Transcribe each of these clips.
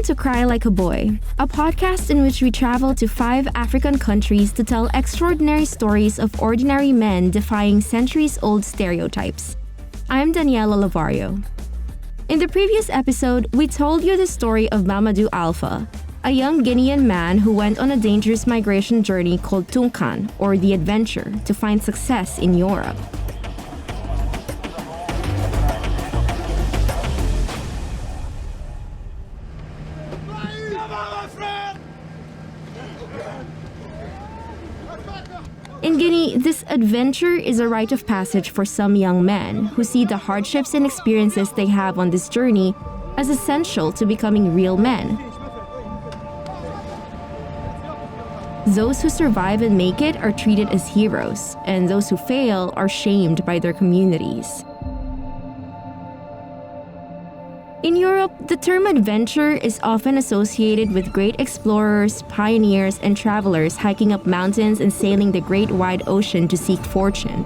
Welcome to Cry Like a Boy, a podcast in which we travel to 5 African countries to tell extraordinary stories of ordinary men defying centuries-old stereotypes. I'm Daniela Lavario. In the previous episode, we told you the story of Mamadou Alpha, a young Guinean man who went on a dangerous migration journey called Tounkan, or the adventure, to find success in Europe. In Guinea, this adventure is a rite of passage for some young men who see the hardships and experiences they have on this journey as essential to becoming real men. Those who survive and make it are treated as heroes, and those who fail are shamed by their communities. In Europe, the term adventure is often associated with great explorers, pioneers, and travelers hiking up mountains and sailing the great wide ocean to seek fortune.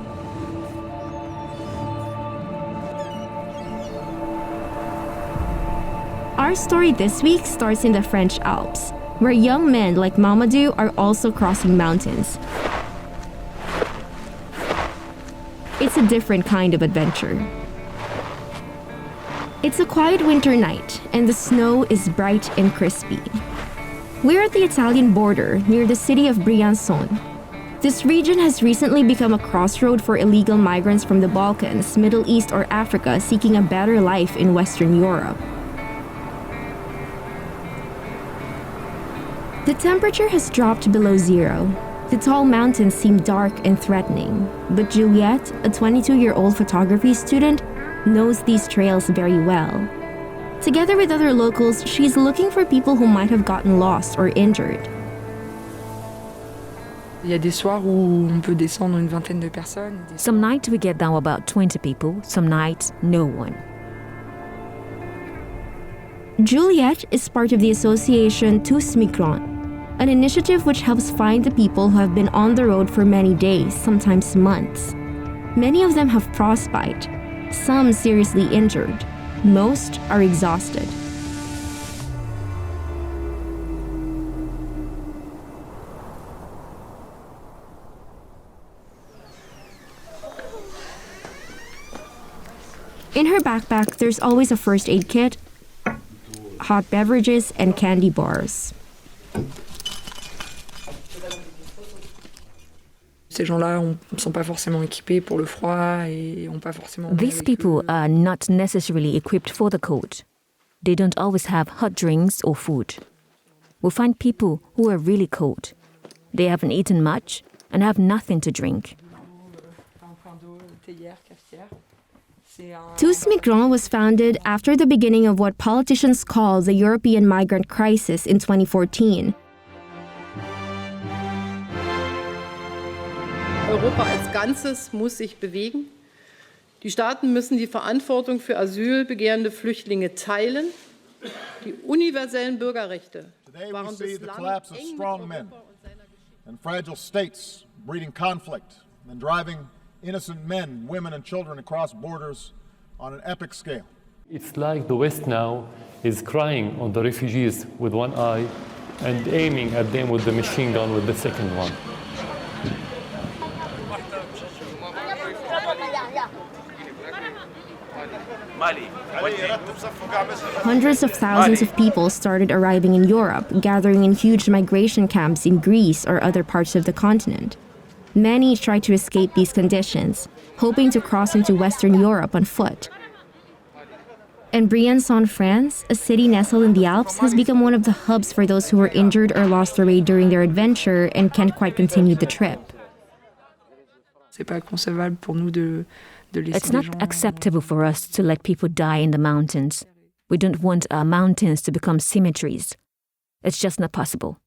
Our story this week starts in the French Alps, where young men like Mamadou are also crossing mountains. It's a different kind of adventure. It's a quiet winter night, and the snow is bright and crispy. We're at the Italian border, near the city of Briançon. This region has recently become a crossroad for illegal migrants from the Balkans, Middle East, or Africa seeking a better life in Western Europe. The temperature has dropped below zero. The tall mountains seem dark and threatening, but Juliette, a 22-year-old photography student, knows these trails very well. Together with other locals, she's looking for people who might have gotten lost or injured. Some nights we get down about 20 people, some nights no one. Juliette is part of the association Tous Migrants, an initiative which helps find the people who have been on the road for many days, sometimes months. Many of them have frostbite, some seriously injured. Most are exhausted. In her backpack, there's always a first aid kit, hot beverages, and candy bars. These people are not necessarily equipped for the cold. They don't always have hot drinks or food. We find people who are really cold. They haven't eaten much and have nothing to drink. Tous Migrants was founded after the beginning of what politicians call the European Migrant Crisis in 2014. Europa als Ganzes muss sich bewegen. Die Staaten müssen die Verantwortung für asylbegehrende Flüchtlinge teilen. Die universellen Bürgerrechte waren bislang eng mit Europa und seiner Geschichte. And fragile states breeding conflict and driving innocent men, women and children across borders on an epic scale. It's like the West now is crying on the refugees with one eye and aiming at them with the machine gun with the second one. Hundreds of thousands of people started arriving in Europe, gathering in huge migration camps in Greece or other parts of the continent. Many tried to escape these conditions, hoping to cross into Western Europe on foot. And Briançon, France, a city nestled in the Alps, has become one of the hubs for those who were injured or lost their way during their adventure and can't quite continue the trip. It's not acceptable for us to let people die in the mountains. We don't want our mountains to become cemeteries. It's just not possible.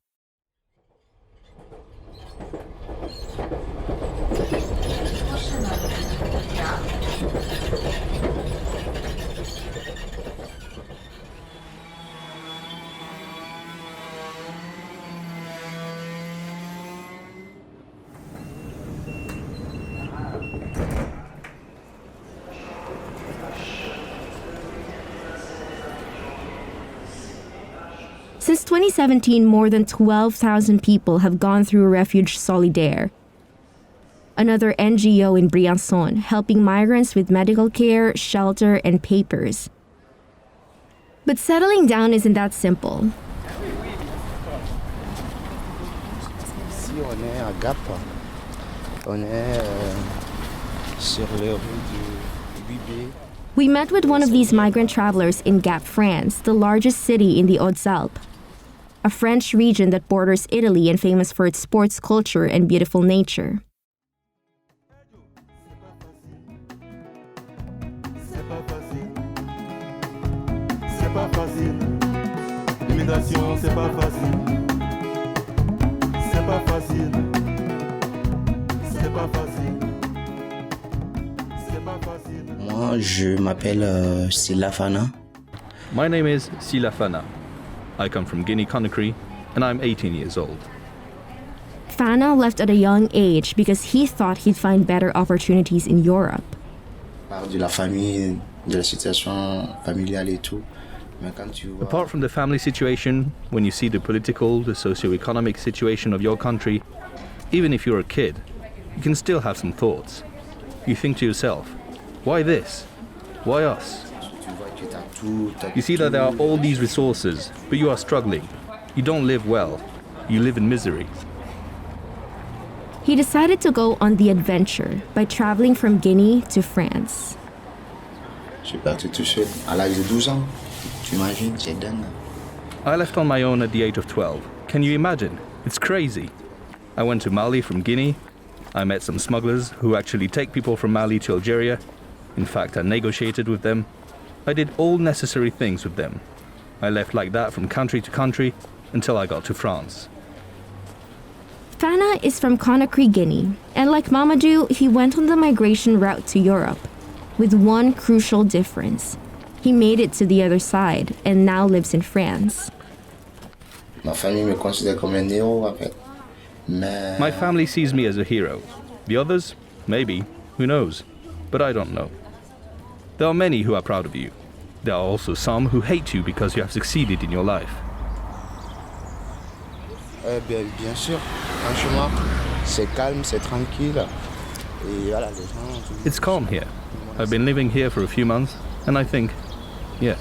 2017, more than 12,000 people have gone through Refuge Solidaire, another NGO in Briançon, helping migrants with medical care, shelter, and papers. But settling down isn't that simple. Ici, on est à Gap. On est sur les rues du 8B. We met with one of these migrant travelers in Gap, France, the largest city in the Hautes-Alpes, a French region that borders Italy and famous for its sports culture and beautiful nature. Moi, je m'appelle Fana. My name is Fana. I come from Guinea, Conakry, and I'm 18 years old. Fana left at a young age because he thought he'd find better opportunities in Europe. De la famille, de la situation familiale et tout. Apart from the family situation, when you see the political, the socio-economic situation of your country, even if you're a kid, you can still have some thoughts. You think to yourself, why this? Why us? You see that there are all these resources, but you are struggling. You don't live well. You live in misery. He decided to go on the adventure by traveling from Guinea to France. Je suis parti tout seul à l'âge de 12 ans. Tu imagines, c'est dingue. I left on my own at the age of 12. Can you imagine? It's crazy. I went to Mali from Guinea. I met some smugglers who actually take people from Mali to Algeria. In fact, I negotiated with them. I did all necessary things with them. I left like that from country to country until I got to France. Fana is from Conakry, Guinea, and like Mamadou, he went on the migration route to Europe, with one crucial difference. He made it to the other side and now lives in France. Ma famille me considère comme un héros, en fait. My family sees me as a hero. The others? Maybe. Who knows? But I don't know. There are many who are proud of you. There are also some who hate you because you have succeeded in your life. Bien sûr, franchement, c'est calme, c'est tranquille. Et voilà, les gens... It's calm here. I've been living here for a few months, and I think, yeah.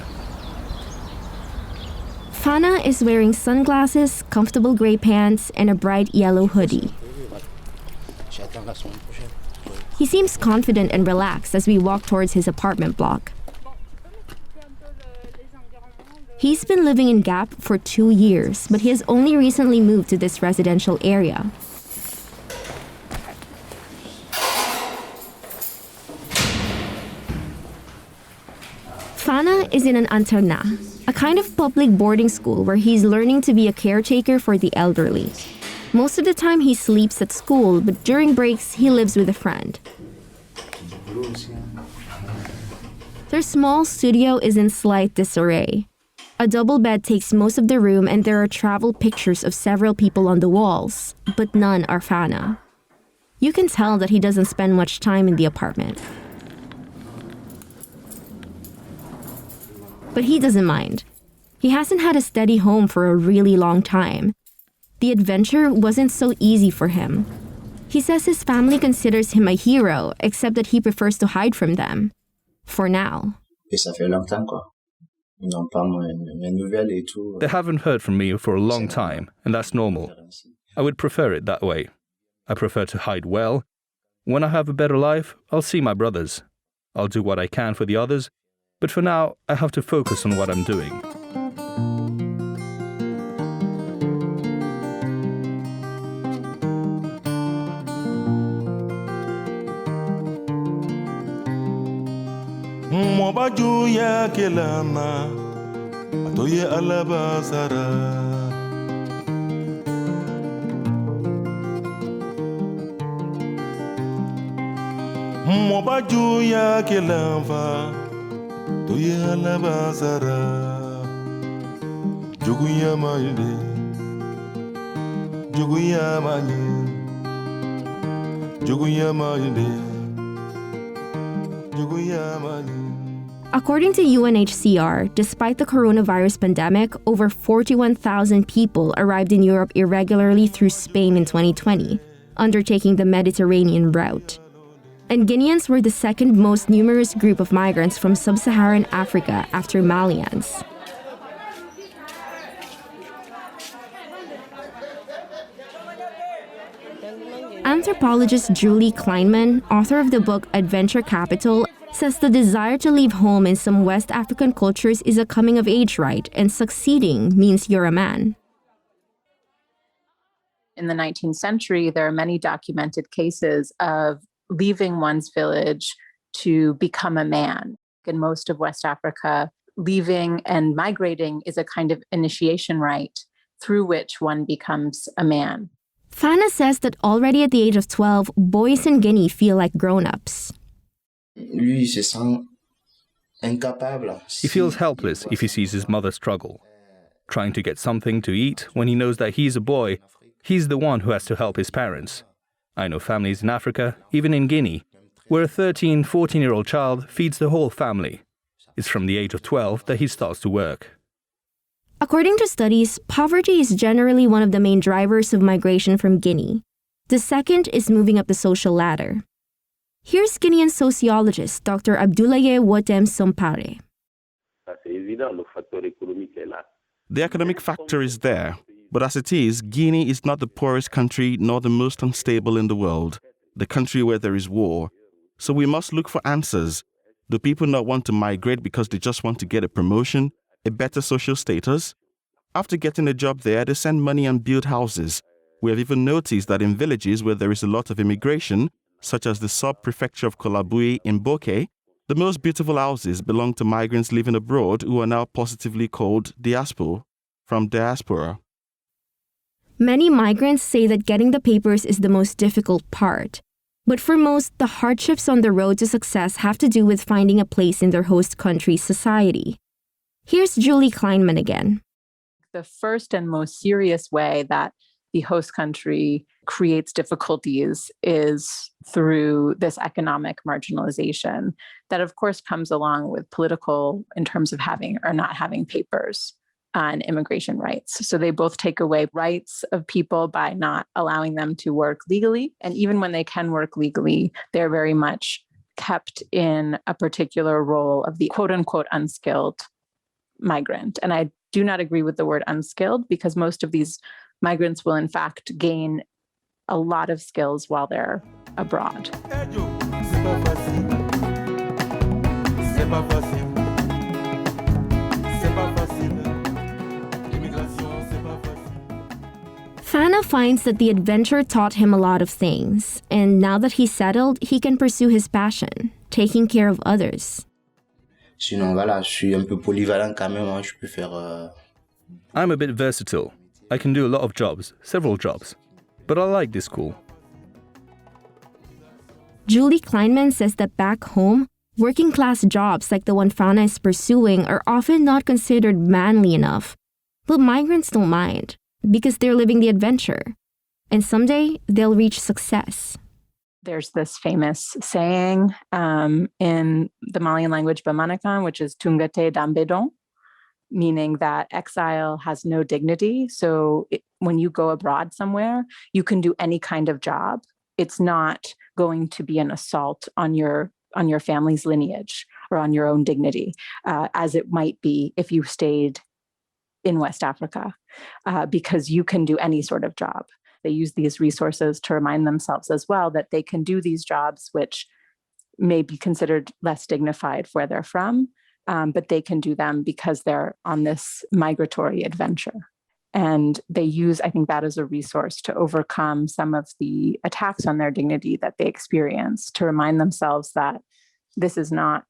Fana is wearing sunglasses, comfortable gray pants, and a bright yellow hoodie. He seems confident and relaxed as we walk towards his apartment block. He's been living in Gap for 2 years, but he has only recently moved to this residential area. Fana is in an internat, a kind of public boarding school where he's learning to be a caretaker for the elderly. Most of the time he sleeps at school, but during breaks he lives with a friend. Their small studio is in slight disarray. A double bed takes most of the room and there are travel pictures of several people on the walls, but none are Fana. You can tell that he doesn't spend much time in the apartment. But he doesn't mind. He hasn't had a steady home for a really long time. The adventure wasn't so easy for him. He says his family considers him a hero, except that he prefers to hide from them. For now. Et ça fait longtemps, quoi. Ils n'ont pas mes nouvelles et tout. They haven't heard from me for a long time, and that's normal. I would prefer it that way. I prefer to hide well. When I have a better life, I'll see my brothers. I'll do what I can for the others, but for now, I have to focus on what I'm doing. Mobaju ya kelama atoye alabasara Mobaju ya kelama atoye alabasara Juguya malde Juguya manye Juguya malde Juguya manye According to UNHCR, despite the coronavirus pandemic, over 41,000 people arrived in Europe irregularly through Spain in 2020, undertaking the Mediterranean route. And Guineans were the second most numerous group of migrants from sub-Saharan Africa after Malians. Anthropologist Julie Kleinman, author of the book Adventure Capital, says the desire to leave home in some West African cultures is a coming-of-age rite, and succeeding means you're a man. In the 19th century, there are many documented cases of leaving one's village to become a man. In most of West Africa, leaving and migrating is a kind of initiation rite through which one becomes a man. Fana says that already at the age of 12, boys in Guinea feel like grown-ups. He feels helpless if he sees his mother struggle. Trying to get something to eat when he knows that he's a boy, he's the one who has to help his parents. I know families in Africa, even in Guinea, where a 13, 14-year-old child feeds the whole family. It's from the age of 12 that he starts to work. According to studies, poverty is generally one of the main drivers of migration from Guinea. The second is moving up the social ladder. Here's Guinean sociologist Dr. Abdoulaye Wotem Sompare. The economic factor is there, but as it is, Guinea is not the poorest country nor the most unstable in the world, the country where there is war. So we must look for answers. Do people not want to migrate because they just want to get a promotion, a better social status? After getting a job there, they send money and build houses. We have even noticed that in villages where there is a lot of immigration, such as the sub-prefecture of Kolabui in Bokeh, the most beautiful houses belong to migrants living abroad who are now positively called diaspora, from diaspora. Many migrants say that getting the papers is the most difficult part. But for most, the hardships on the road to success have to do with finding a place in their host country's society. Here's Julie Kleinman again. The first and most serious way that the host country creates difficulties is through this economic marginalization that, of course, comes along with political in terms of having or not having papers and immigration rights. So they both take away rights of people by not allowing them to work legally. And even when they can work legally, they're very much kept in a particular role of the quote unquote unskilled migrant. And I do not agree with the word unskilled because most of these migrants will in fact gain a lot of skills while they're abroad. Fana finds that the adventure taught him a lot of things, and now that he's settled, he can pursue his passion, taking care of others. Sinon, voilà, je suis un peu polyvalent quand même. Je peux faire. I'm a bit versatile. I can do a lot of jobs, several jobs. But I like this school. Julie Kleinman says that back home, working-class jobs like the one Fana is pursuing are often not considered manly enough. But migrants don't mind, because they're living the adventure. And someday, they'll reach success. There's this famous saying in the Malian language, Bamanakan, which is Tungate Dambedon, meaning that exile has no dignity. So when you go abroad somewhere, you can do any kind of job. It's not going to be an assault on your family's lineage or on your own dignity, as it might be if you stayed in West Africa, because you can do any sort of job. They use these resources to remind themselves as well that they can do these jobs which may be considered less dignified where they're from, but they can do them because they're on this migratory adventure. And they use, I think, that as a resource to overcome some of the attacks on their dignity that they experience, to remind themselves that this is not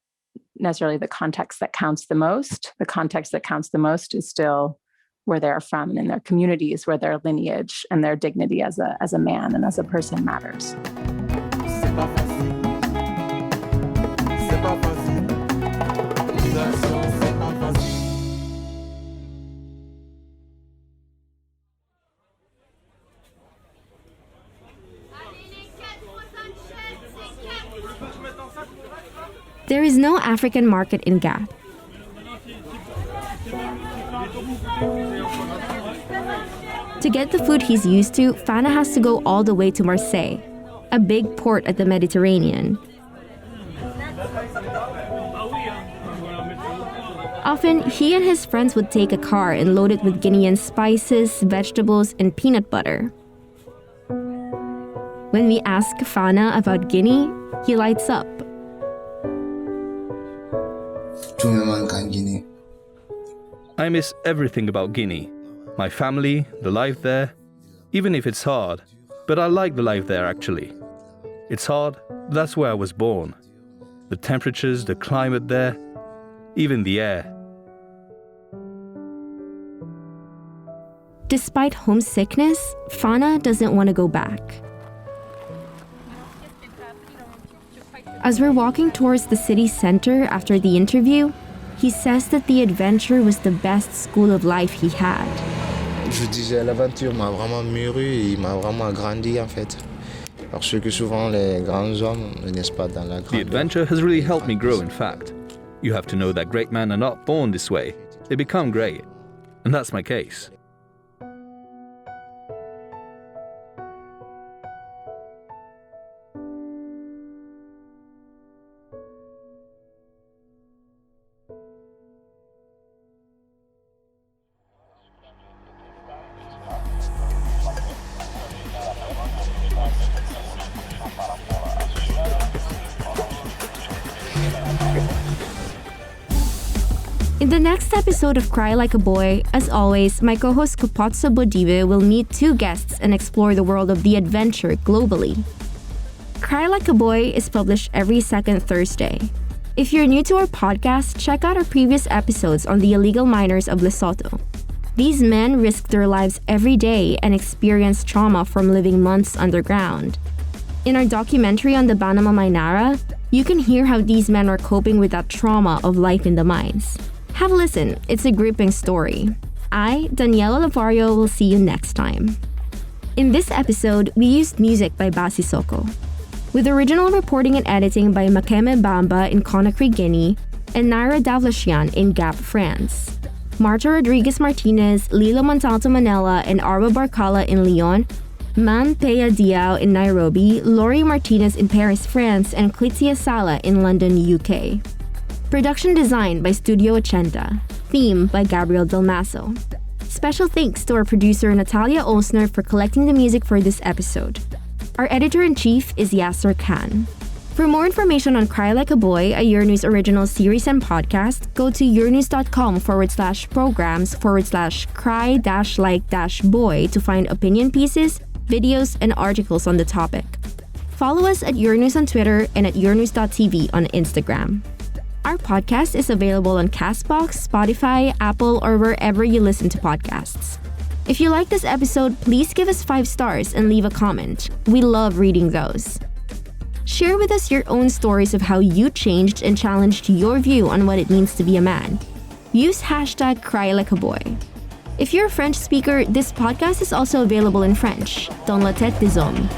necessarily the context that counts the most. The context that counts the most is still where they're from and in their communities, where their lineage and their dignity as a man and as a person matters. There is no African market in Gap. To get the food he's used to, Fana has to go all the way to Marseille, a big port at the Mediterranean. Often, he and his friends would take a car and load it with Guinean spices, vegetables, and peanut butter. When we ask Fana about Guinea, he lights up. I miss everything about Guinea. My family, the life there, even if it's hard. But I like the life there actually. It's hard, but that's where I was born. The temperatures, the climate there, even the air. Despite homesickness, Fana doesn't want to go back. As we're walking towards the city center after the interview, he says that the adventure was the best school of life he had. Je disais, l'aventure m'a vraiment mûri et m'a vraiment agrandi en fait. Parce que souvent les grands hommes ne naissent pas dans la grandeur. The adventure has really helped me grow, in fact. You have to know that great men are not born this way. They become great. And that's my case. In the next episode of Cry Like a Boy, as always, my co-host Kupotso Bodive will meet two guests and explore the world of the adventure globally. Cry Like a Boy is published every second Thursday. If you're new to our podcast, check out our previous episodes on the illegal miners of Lesotho. These men risk their lives every day and experience trauma from living months underground. In our documentary on the Banama Mainara, you can hear how these men are coping with that trauma of life in the mines. Have a listen, it's a gripping story. I, Daniela Lavario, will see you next time. In this episode, we used music by Basi Soko, with original reporting and editing by Makeme Bamba in Conakry, Guinea, and Naira Davlashian in Gap, France. Marta Rodriguez Martinez, Lilo Montalto Manila, and Arwa Barcala in Lyon, Man Peya Diao in Nairobi, Lori Martinez in Paris, France, and Clitia Sala in London, UK. Production design by Studio Ochenta. Theme by Gabriel Del Maso. Special thanks to our producer Natalia Olsner for collecting the music for this episode. Our editor-in-chief is Yasser Khan. For more information on Cry Like a Boy, a Euronews original series and podcast, go to euronews.com/programs/cry-like-boy to find opinion pieces, videos, and articles on the topic. Follow us at Euronews on Twitter and at euronews.tv on Instagram. Our podcast is available on Castbox, Spotify, Apple, or wherever you listen to podcasts. If you like this episode, please give us 5 stars and leave a comment. We love reading those. Share with us your own stories of how you changed and challenged your view on what it means to be a man. Use hashtag #CryLikeABoy. If you're a French speaker, this podcast is also available in French. Dans la tête des hommes.